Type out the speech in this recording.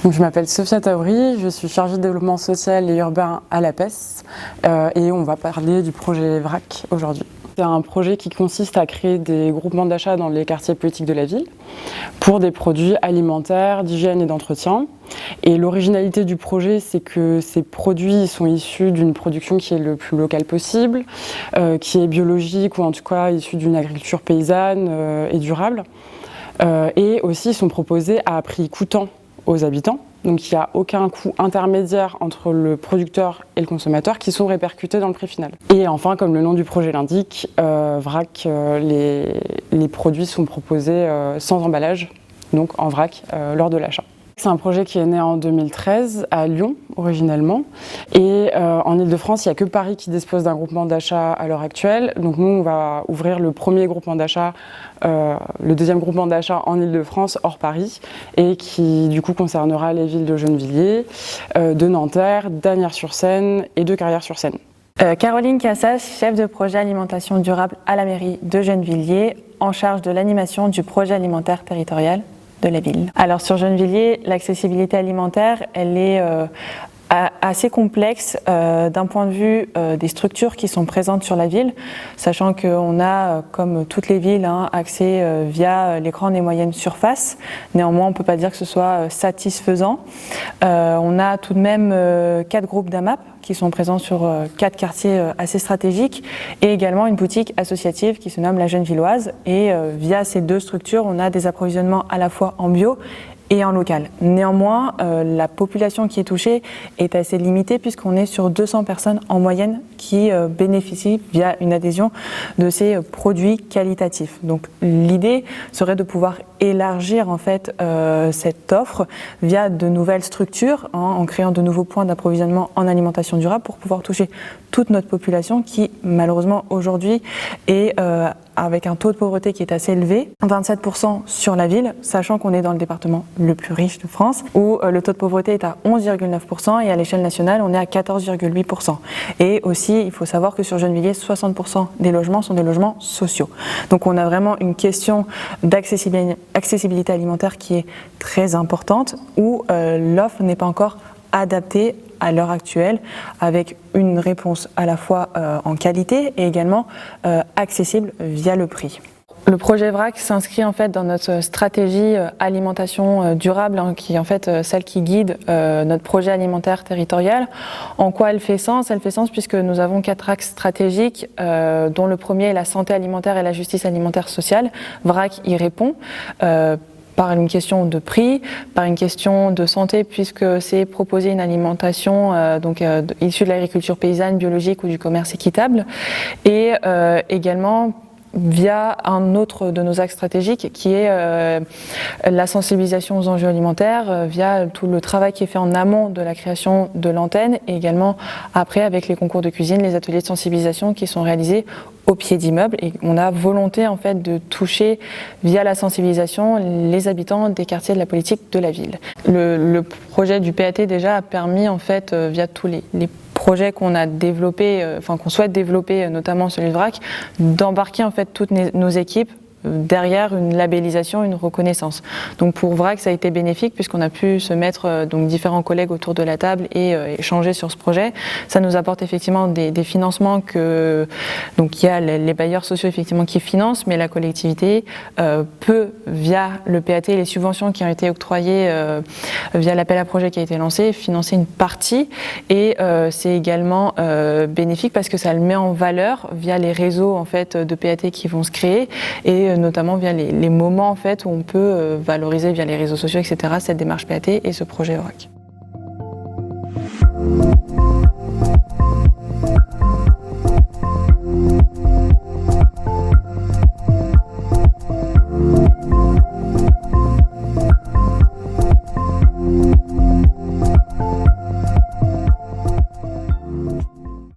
Donc, je m'appelle Sophia Taouri, je suis chargée de développement social et urbain à l'APES et on va parler du projet VRAC aujourd'hui. C'est un projet qui consiste à créer des groupements d'achat dans les quartiers politiques de la ville pour des produits alimentaires, d'hygiène et d'entretien. Et l'originalité du projet, c'est que ces produits sont issus d'une production qui est le plus locale possible, qui est biologique ou en tout cas issue d'une agriculture paysanne et durable. Et aussi sont proposés à prix coûtant aux habitants. Donc il n'y a aucun coût intermédiaire entre le producteur et le consommateur qui sont répercutés dans le prix final. Et enfin, comme le nom du projet l'indique, VRAC, les produits sont proposés sans emballage, donc en vrac lors de l'achat. C'est un projet qui est né en 2013 à Lyon originellement et en Ile-de-France il n'y a que Paris qui dispose d'un groupement d'achat à l'heure actuelle. Donc nous on va ouvrir le premier groupement d'achat, le deuxième groupement d'achat en Ile-de-France hors Paris et qui du coup concernera les villes de Gennevilliers, de Nanterre, d'Asnières-sur-Seine et de Carrières-sur-Seine. Caroline Cassas, chef de projet alimentation durable à la mairie de Gennevilliers, en charge de l'animation du projet alimentaire territorial de la ville. Alors sur Gennevilliers, l'accessibilité alimentaire, elle est assez complexe d'un point de vue des structures qui sont présentes sur la ville, sachant qu'on a, comme toutes les villes, accès via les grandes et moyennes surfaces. Néanmoins, on ne peut pas dire que ce soit satisfaisant. On a tout de même 4 groupes d'AMAP qui sont présents sur 4 quartiers assez stratégiques et également une boutique associative qui se nomme la Gennevilloise. Et via ces 2 structures, on a des approvisionnements à la fois en bio et en local. Néanmoins, la population qui est touchée est assez limitée puisqu'on est sur 200 personnes en moyenne qui bénéficient via une adhésion de ces produits qualitatifs. Donc l'idée serait de pouvoir élargir en fait cette offre via de nouvelles structures, en créant de nouveaux points d'approvisionnement en alimentation durable pour pouvoir toucher toute notre population qui malheureusement aujourd'hui est avec un taux de pauvreté qui est assez élevé, 27% sur la ville, sachant qu'on est dans le département le plus riche de France, où le taux de pauvreté est à 11,9% et à l'échelle nationale, on est à 14,8%. Et aussi, il faut savoir que sur Gennevilliers, 60% des logements sont des logements sociaux. Donc on a vraiment une question d'accessibilité alimentaire qui est très importante, où l'offre n'est pas encore adaptée à l'heure actuelle, avec une réponse à la fois en qualité et également accessible via le prix. Le projet VRAC s'inscrit en fait dans notre stratégie alimentation durable, qui est en fait celle qui guide notre projet alimentaire territorial. En quoi elle fait sens? Elle fait sens puisque nous avons 4 axes stratégiques, dont le premier est la santé alimentaire et la justice alimentaire sociale. VRAC y répond. Par une question de prix, par une question de santé, puisque c'est proposer une alimentation issue de l'agriculture paysanne, biologique ou du commerce équitable, et également via un autre de nos axes stratégiques qui est la sensibilisation aux enjeux alimentaires, via tout le travail qui est fait en amont de la création de l'antenne et également après avec les concours de cuisine, les ateliers de sensibilisation qui sont réalisés au pied d'immeubles, et on a volonté en fait de toucher via la sensibilisation les habitants des quartiers de la politique de la ville. Le projet du PAT déjà a permis en fait via tous les projets qu'on a développés, qu'on souhaite développer, notamment celui de VRAC, d'embarquer en fait toutes nos équipes derrière une labellisation, une reconnaissance. Donc pour VRAC, ça a été bénéfique puisqu'on a pu se mettre différents collègues autour de la table et échanger sur ce projet. Ça nous apporte effectivement des financements donc il y a les bailleurs sociaux effectivement qui financent, mais la collectivité peut via le PAT, les subventions qui ont été octroyées via l'appel à projet qui a été lancé, financer une partie, et c'est également bénéfique parce que ça le met en valeur via les réseaux en fait de PAT qui vont se créer, et notamment via les moments en fait où on peut valoriser via les réseaux sociaux, etc., cette démarche PAT et ce projet VRAC.